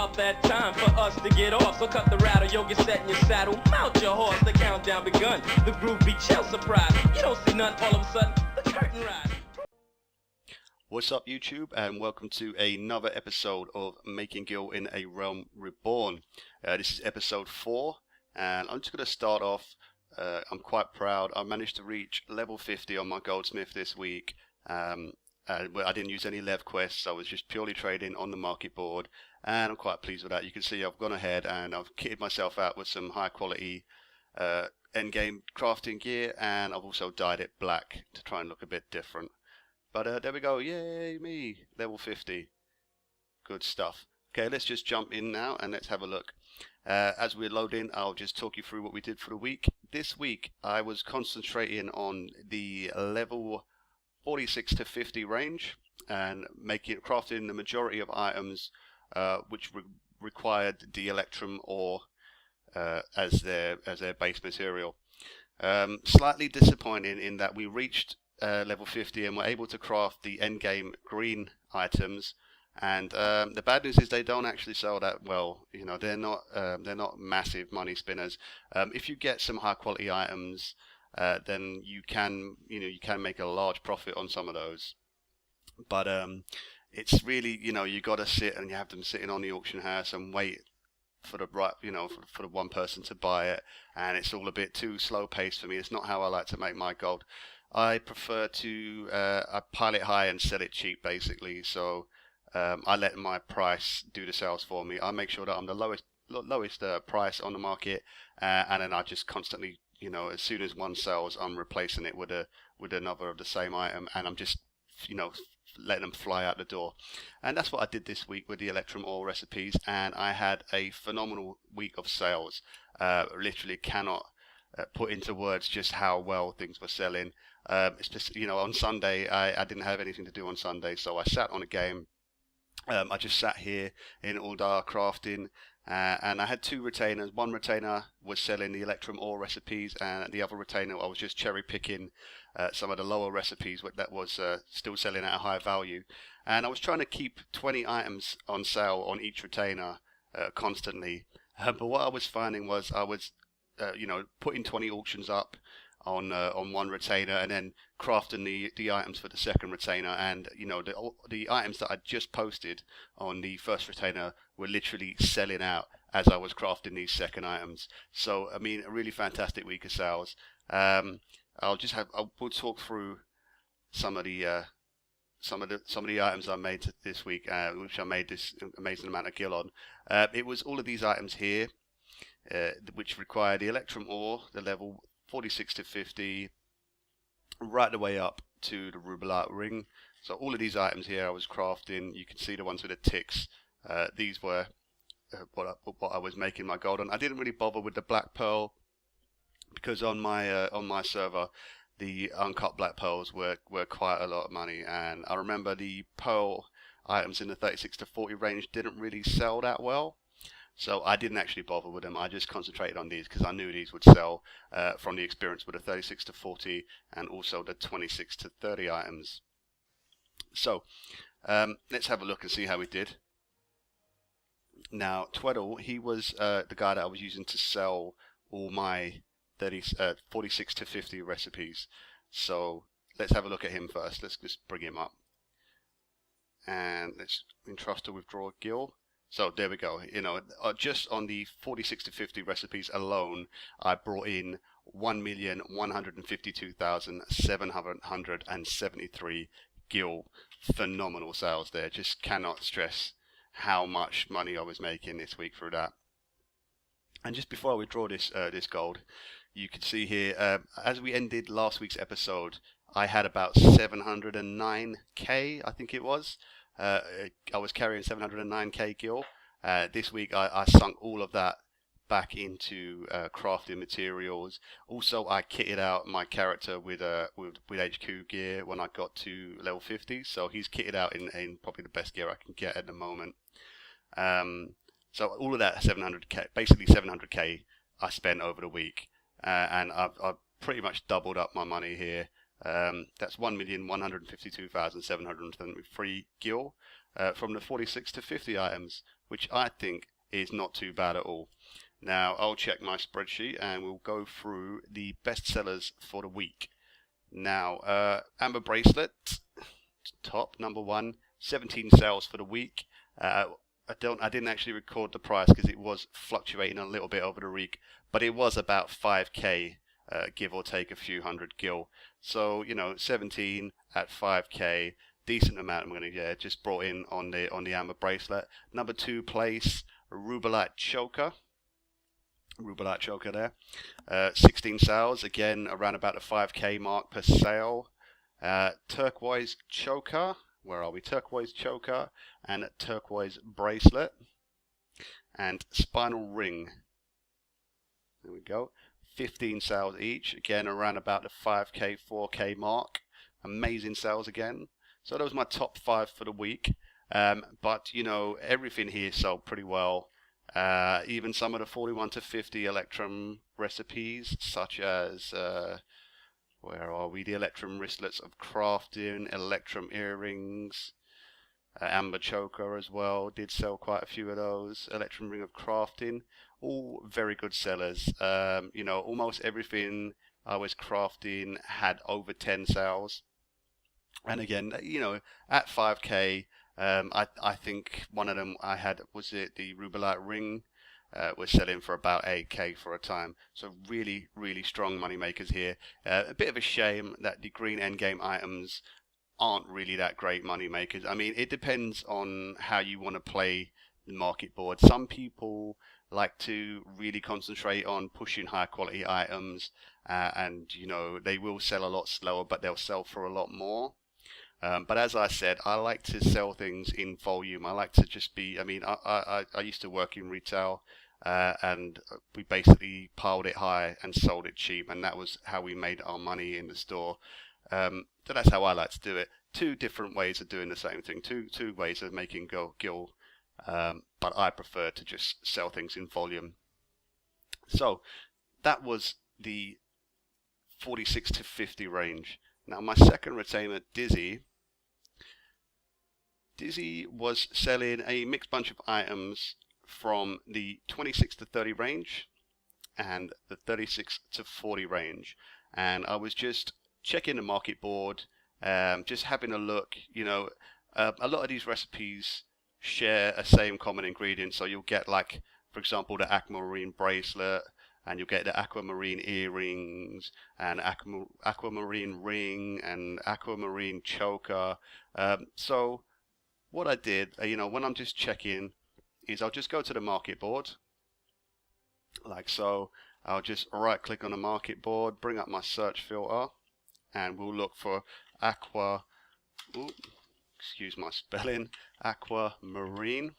about that time for us to get off. So cut the rattle, yo, get set in your saddle. Mount your horse, the countdown begun. The groove be chill, surprise. You don't see nothing all of a sudden. The curtain rise. What's up, YouTube, and welcome to another episode of Making Gil in A Realm Reborn. This is episode 4, and I'm just going to start off. I'm quite proud. I managed to reach level 50 on my Goldsmith this week. I didn't use any lev quests. I was just purely trading on the market board, and I'm quite pleased with that. You can see I've gone ahead and I've kitted myself out with some high quality endgame crafting gear, and I've also dyed it black to try and look a bit different. But there we go, yay me, level 50, good stuff. Okay, let's just jump in now and let's have a look. As we load in, I'll just talk you through what we did for the week. This week I was concentrating on the level 46 to 50 range and crafting the majority of items which required the electrum ore as their base material. Slightly disappointing in that we reached level 50 and we're able to craft the endgame green items, and the bad news is they don't actually sell that well. You know, they're not massive money spinners. If you get some high quality items, then you can make a large profit on some of those, but it's really, you got to sit and you have them sitting on the auction house and wait for the right, for the one person to buy it, and it's all a bit too slow paced for me. It's not how I like to make my gold. I prefer to I pile it high and sell it cheap, basically. So I let my price do the sales for me. I make sure that I'm the lowest price on the market, and then I just constantly, as soon as one sells, I'm replacing it with another of the same item, and I'm just, letting them fly out the door. And that's what I did this week with the electrum ore recipes, and I had a phenomenal week of sales. Literally cannot put into words just how well things were selling. On Sunday, I didn't have anything to do on Sunday, so I sat on a game. I just sat here in Ul'dah crafting, and I had 2 retainers. One retainer was selling the electrum ore recipes, and the other retainer I was just cherry picking some of the lower recipes that was still selling at a high value. And I was trying to keep 20 items on sale on each retainer constantly. But what I was finding was I was putting 20 auctions up on one retainer, and then crafting the items for the second retainer, and the items that I just posted on the first retainer were literally selling out as I was crafting these second items. So I mean, a really fantastic week of sales. We'll talk through some of the items I made this week, which I made this amazing amount of gil on. It was all of these items here, which require the electrum ore, the level 46 to 50, right the way up to the rubellite ring. So all of these items here I was crafting. You can see the ones with the ticks. These were what I was making my gold on. I didn't really bother with the black pearl because on my server the uncut black pearls were quite a lot of money, and I remember the pearl items in the 36 to 40 range didn't really sell that well. So I didn't actually bother with them. I just concentrated on these because I knew these would sell from the experience with the 36 to 40 and also the 26 to 30 items. So let's have a look and see how we did. Now, Tweddle, he was the guy that I was using to sell all my 46 to 50 recipes. So let's have a look at him first. Let's just bring him up. And let's entrust to withdraw Gil. So there we go. Just on the 46 to 50 recipes alone, I brought in 1,152,773 gil. Phenomenal sales there. Just cannot stress how much money I was making this week through that. And just before I withdraw this gold, you can see here, as we ended last week's episode, I had about 709k, I think it was. I was carrying 709k gil. This week I sunk all of that back into crafting materials. Also, I kitted out my character with HQ gear when I got to level 50, so he's kitted out in probably the best gear I can get at the moment. So all of that 700k, basically 700k, I spent over the week, and I've pretty much doubled up my money here. That's 1,152,773 gil. from the 46 to 50 items, which I think is not too bad at all. Now I'll check my spreadsheet and we'll go through the best sellers for the week. Now amber bracelet, top number 1, 17 sales for the week. I didn't actually record the price because it was fluctuating a little bit over the week, but it was about 5k, give or take a few hundred gil. So 17 at 5k, decent amount. I'm going to just brought in on the amber bracelet. Number 2 place, rubellite choker. Rubellite choker there. 16 sales, again around about the 5k mark per sale. Turquoise choker. Where are we? Turquoise choker and turquoise bracelet and spinal ring. There we go. 15 sales each, again around about the 5k 4k mark. Amazing sales again. So that was my top 5 for the week. But everything here sold pretty well. Even some of the 41 to 50 Electrum recipes, such as where are we? The Electrum wristlets of crafting, Electrum earrings, amber choker as well. Did sell quite a few of those. Electrum ring of crafting, all very good sellers. Almost everything I was crafting had over 10 sales. And again, at 5k, I think one of them I had, was it the rubellite ring, was selling for about 8k for a time. So really, really strong money makers here. A bit of a shame that the green endgame items aren't really that great money makers. I mean, it depends on how you want to play the market board. Some people like to really concentrate on pushing high quality items, and they will sell a lot slower, but they'll sell for a lot more. But as I said, I like to sell things in volume. I like to just be, I used to work in retail, and we basically piled it high and sold it cheap, and that was how we made our money in the store. So that's how I like to do it. 2 different ways of doing the same thing, two ways of making Gil, but I prefer to just sell things in volume. So that was the 46 to 50 range. Now my second retainer, Dizzy was selling a mixed bunch of items from the 26 to 30 range and the 36 to 40 range. And I was just checking the market board, just having a look. A lot of these recipes share a same common ingredient. So you'll get, like, for example, the aquamarine bracelet, and you'll get the aquamarine earrings and aquamarine ring and aquamarine choker. So what I did, when I'm just checking, is I'll just go to the market board, like so. I'll just right click on the market board, bring up my search filter, and we'll look for excuse my spelling, aquamarine.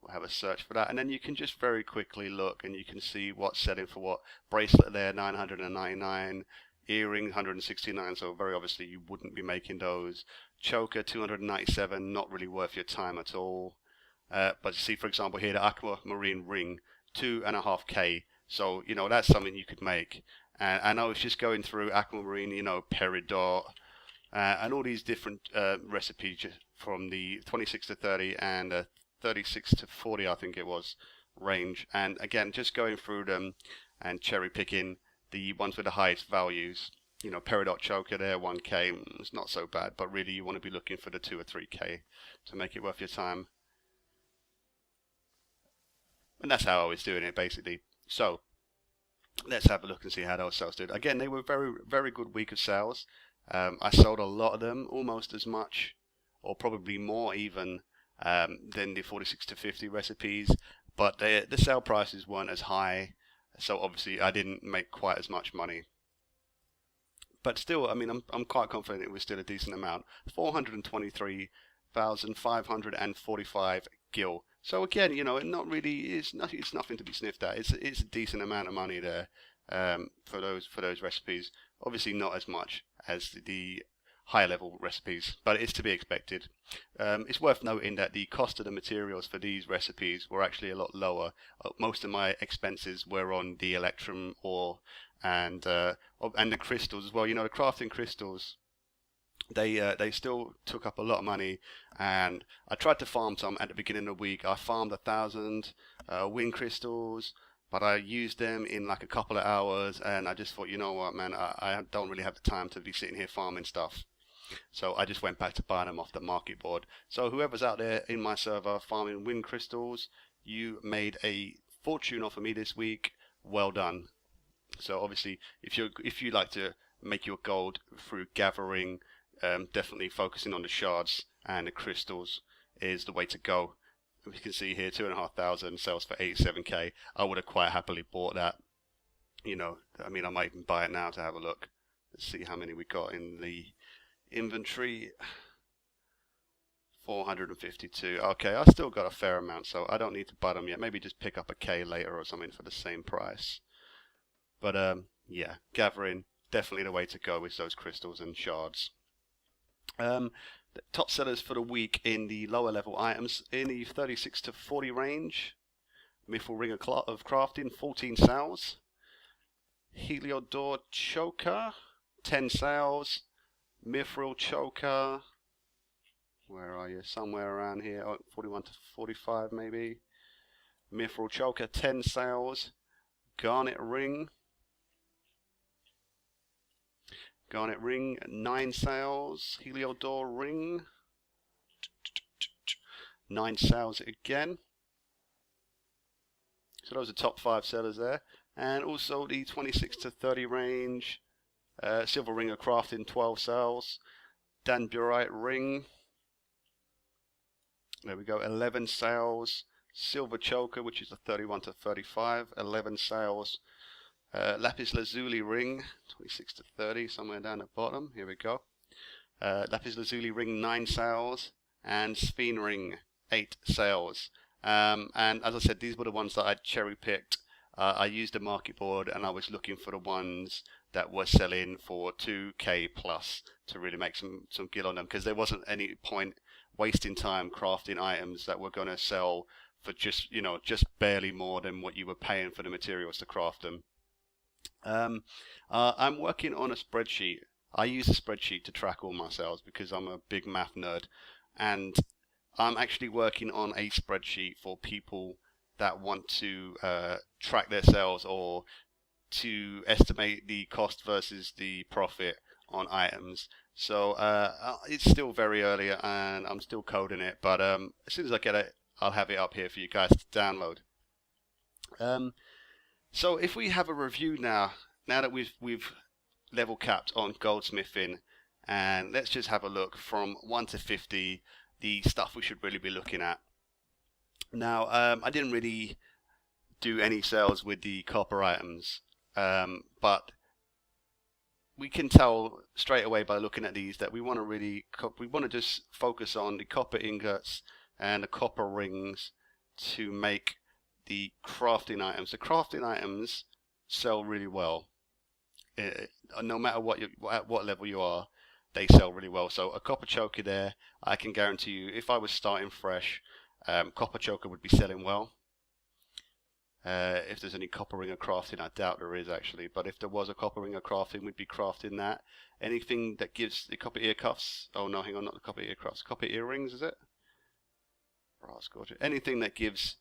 We'll have a search for that, and then you can just very quickly look and you can see what's selling for what. Bracelet there, 999, earring 169, so very obviously you wouldn't be making those. Choker 297, not really worth your time at all. But see, for example here, the aquamarine ring, 2.5k, so that's something you could make. And I was just going through aquamarine, peridot, and all these different recipes from the 26 to 30 and 36 to 40, I think it was, range. And again, just going through them and cherry picking the ones with the highest values. Peridot choker there, 1k, it's not so bad, but really you want to be looking for the 2 or 3k to make it worth your time. And that's how I was doing it, basically. So let's have a look and see how those sales did. Again, they were very, very good week of sales. I sold a lot of them, almost as much, or probably more even, than the 46 to 50 recipes, but the sale prices weren't as high, so obviously I didn't make quite as much money. But still, I'm quite confident it was still a decent amount. 423,545 gil. So again, it's nothing to be sniffed at. It's a decent amount of money there, for those recipes. Obviously not as much as the higher level recipes, but it's to be expected. It's worth noting that the cost of the materials for these recipes were actually a lot lower. Most of my expenses were on the Electrum ore and the crystals as well. The crafting crystals they still took up a lot of money, and I tried to farm some at the beginning of the week. I farmed 1,000 wind crystals, but I used them in like a couple of hours, and I just thought, you know what, man, I don't really have the time to be sitting here farming stuff. So I just went back to buying them off the market board. So whoever's out there in my server farming wind crystals, you made a fortune off of me this week. Well done. So obviously, if you like to make your gold through gathering, definitely focusing on the shards and the crystals is the way to go. You can see here 2,500 sells for 87k. I would have quite happily bought that. You know, I mean, I might even buy it now to have a look. Let's see how many we got in the inventory. 452. Okay, I still got a fair amount, so I don't need to buy them yet. Maybe just pick up a K later or something for the same price. But yeah, gathering, definitely the way to go with those crystals and shards. The top sellers for the week in the lower level items in the 36 to 40 range. Mithril Ring of Crafting, 14 sales. Heliodor Choker, 10 sales. Mithril Choker, where are you? Somewhere around here. Oh, 41 to 45 maybe. Mithril Choker, 10 sales. Garnet Ring. Garnet Ring, 9 sales. Heliodor Ring, 9 sales again. So those are top 5 sellers there. And also the 26 to 30 range. Silver Ring of Crafting, 12 sales. Danburite Ring. There we go, 11 sales. Silver Choker, which is a 31 to 35, 11 sales. Lapis Lazuli Ring, 26 to 30, somewhere down the bottom. Here we go. Lapis Lazuli Ring, 9 sales. And Sphen Ring, 8 sales. And as I said, these were the ones that I cherry picked. I used the market board and I was looking for the ones that were selling for 2k plus to really make some gil on them, because there wasn't any point wasting time crafting items that were going to sell for just barely more than what you were paying for the materials to craft them. I'm working on a spreadsheet. I use a spreadsheet to track all my sales because I'm a big math nerd, and I'm actually working on a spreadsheet for people that want to track their sales or to estimate the cost versus the profit on items. So it's still very early and I'm still coding it, but as soon as I get it, I'll have it up here for you guys to download. So if we have a review now that we've level capped on goldsmithing, and let's just have a look from 1 to 50, the stuff we should really be looking at. Now, I didn't really do any sales with the copper items, but we can tell straight away by looking at these that we want to just focus on the copper ingots and the copper rings to make the crafting items. The crafting items sell really well, no matter at what level you are. They sell really well. So a copper choker there, I can guarantee you, if I was starting fresh, copper choker would be selling well. If there's any copper ring of crafting, I doubt there is actually, but if there was a copper ring of crafting, we'd be crafting that. Anything that gives the copper ear cuffs, oh no, hang on, not the copper ear cuffs, copper earrings, is it? Brass gorget. Anything that gives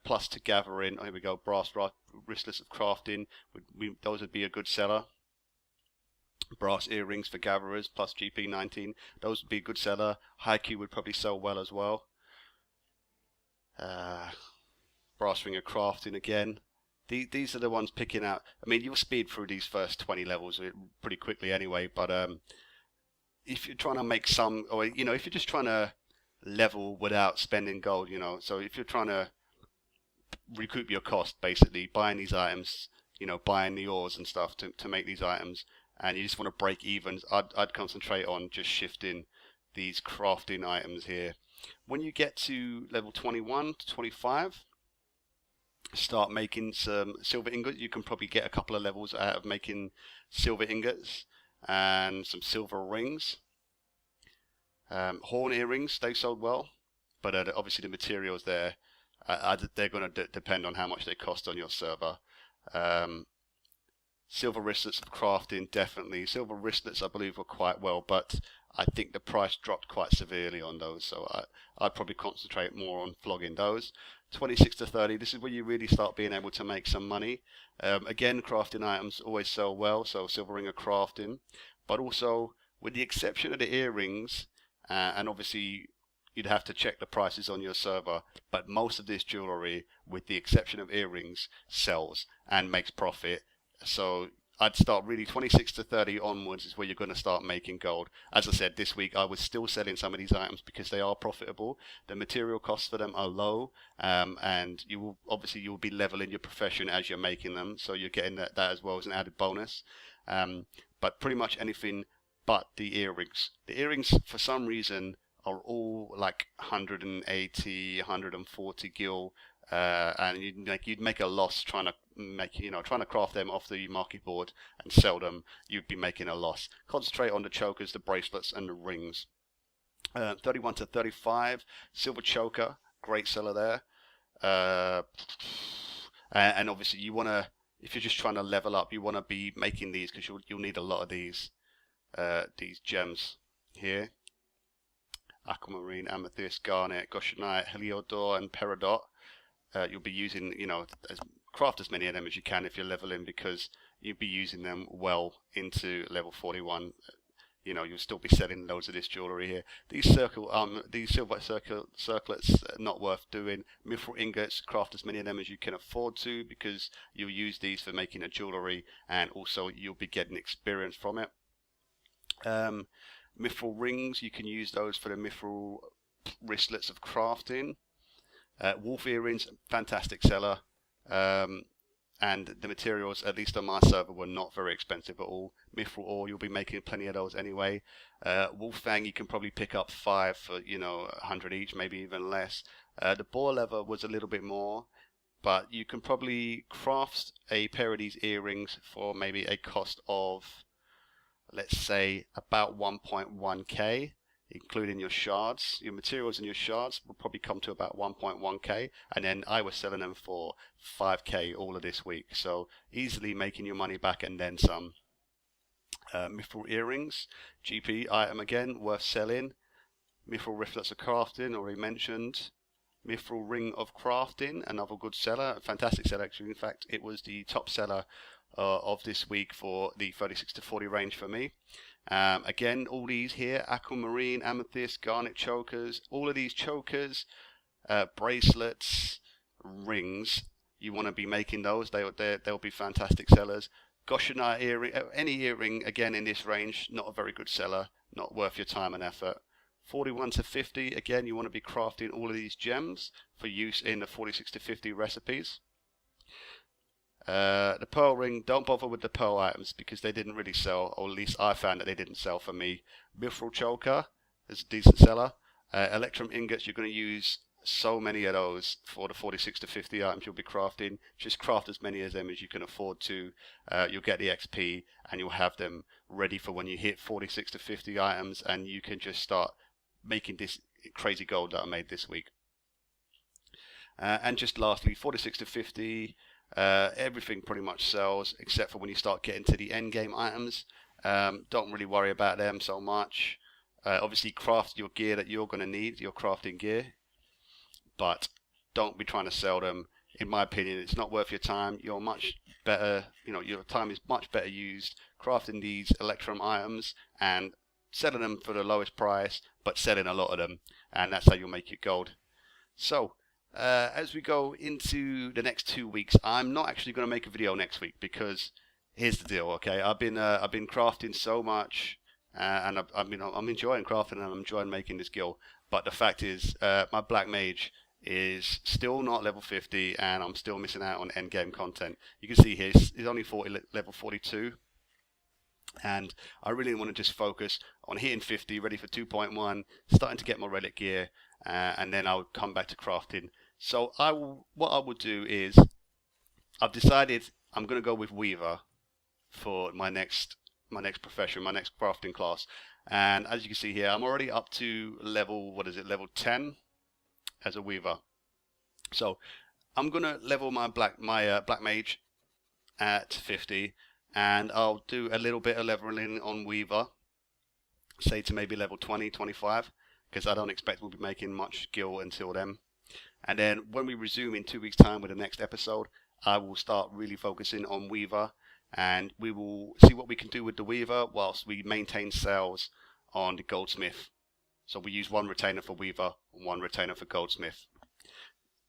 plus to gathering, oh, here we go, brass wristlets of crafting, those would be a good seller. Brass earrings for gatherers plus GP 19, those would be a good seller. Haiku would probably sell well as well. Brass ring of crafting again. These are the ones picking out. I mean, you'll speed through these first 20 levels pretty quickly anyway, but if you're trying to make some, or if you're just trying to level without spending gold, so if you're trying to recoup your cost, basically buying these items, buying the ores and stuff to make these items, and you just want to break even, I'd concentrate on just shifting these crafting items here. When you get to level 21 to 25, start making some silver ingots. You can probably get a couple of levels out of making silver ingots and some silver rings. Horn earrings, they sold well, but obviously the materials there, they're going to depend on how much they cost on your server. Silver wristlets of crafting, definitely. Silver wristlets, I believe, were quite well, but I think the price dropped quite severely on those, so I'd probably concentrate more on flogging those. 26 to 30, this is where you really start being able to make some money. Again, crafting items always sell well, so silver ring of crafting, but also, with the exception of the earrings, and obviously you'd have to check the prices on your server, but most of this jewelry, with the exception of earrings, sells and makes profit. So I'd start really 26 to 30 onwards is where you're going to start making gold. As I said, this week I was still selling some of these items because they are profitable. The material costs for them are low, and you'll be leveling your profession as you're making them, so you're getting that as well as an added bonus. But pretty much anything but the earrings. The earrings, for some reason, are all like 180, 140 gil, and you'd make a loss trying to craft them off the market board and sell them. You'd be making a loss. Concentrate on the chokers, the bracelets, and the rings. 31 to 35, silver choker, great seller there. And obviously you want to, if you're just trying to level up, you want to be making these because you'll need a lot of these gems here. Aquamarine, amethyst, garnet, goshenite, heliodor, and peridot. You'll be using, craft as many of them as you can if you're leveling, because you'll be using them well into level 41. You'll still be selling loads of this jewellery here. These silver circlets, not worth doing. Mithril ingots, craft as many of them as you can afford to, because you'll use these for making a jewellery, and also you'll be getting experience from it. Mithril rings, you can use those for the mithril wristlets of crafting. Wolf earrings, fantastic seller. And the materials, at least on my server, were not very expensive at all. Mithril ore, you'll be making plenty of those anyway. Wolf fang, you can probably pick up 5 for 100 each, maybe even less. The boar leather was a little bit more, but you can probably craft a pair of these earrings for maybe a cost of, let's say, about 1.1k, including your shards. Your materials and your shards will probably come to about 1.1k, and then I was selling them for 5k all of this week, so easily making your money back and then some. Mithril earrings, GP item again, worth selling. Mithril wristlets of crafting, already mentioned. Mithril ring of crafting, another good seller, a fantastic seller actually. In fact, it was the top seller of this week for the 36 to 40 range for me. Again, all these here, aquamarine, amethyst, garnet chokers, all of these chokers, bracelets, rings, you want to be making those. They'll be fantastic sellers. Goshenite earring, any earring again in this range, not a very good seller, not worth your time and effort. 41 to 50, again, you want to be crafting all of these gems for use in the 46 to 50 recipes. The pearl ring, don't bother with the pearl items because they didn't really sell, or at least I found that they didn't sell for me. Mithril choker is a decent seller. Electrum ingots, you're going to use so many of those for the 46 to 50 items you'll be crafting. Just craft as many of them as you can afford to. You'll get the XP and you'll have them ready for when you hit 46 to 50 items, and you can just start making this crazy gold that I made this week. And just lastly, 46 to 50, everything pretty much sells except for when you start getting to the end game items. Don't really worry about them so much. Obviously craft your gear that you're going to need, your crafting gear, but don't be trying to sell them. In my opinion, it's not worth your time. You're much better, your time is much better used crafting these electrum items and selling them for the lowest price, but selling a lot of them, and that's how you'll make your gold. So as we go into the next 2 weeks, I'm not actually going to make a video next week because here's the deal. Okay, I've been crafting so much, and I'm enjoying crafting and I'm enjoying making this Gil. But the fact is, my black mage is still not level 50, and I'm still missing out on end game content. You can see here he's only level 42. And I really want to just focus on hitting 50, ready for 2.1, starting to get my relic gear, and then I'll come back to crafting. So what I will do is, I've decided I'm going to go with Weaver for my next profession, my next crafting class. And as you can see here, I'm already up to level 10 as a Weaver. So I'm going to level my black mage at 50. and I'll do a little bit of leveling on Weaver, say to maybe level 20, 25, because I don't expect we'll be making much Gil until then. And then when we resume in 2 weeks time with the next episode, I will start really focusing on Weaver, and we will see what we can do with the Weaver whilst we maintain sales on the Goldsmith. So we use one retainer for Weaver and one retainer for Goldsmith.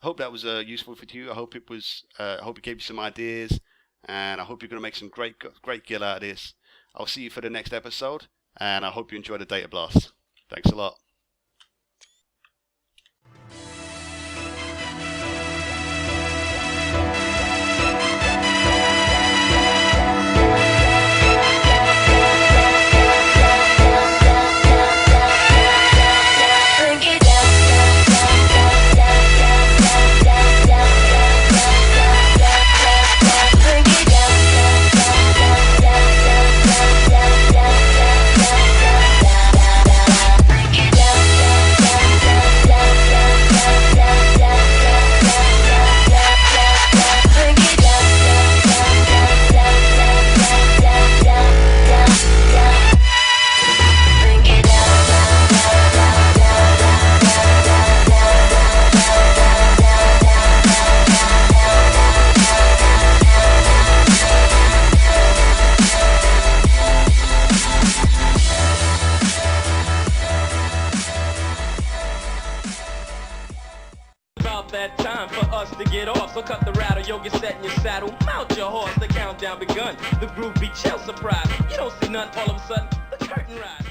Hope that was useful for you. I hope it was. I hope it gave you some ideas, and I hope you're going to make some great Gil out of this. I'll see you for the next episode, and I hope you enjoy the Data Blast. Thanks a lot. That time for us to get off, so cut the rattle, yo, get set in your saddle, mount your horse, the countdown begun, the groove be chill, surprise, you don't see none, all of a sudden, the curtain rise.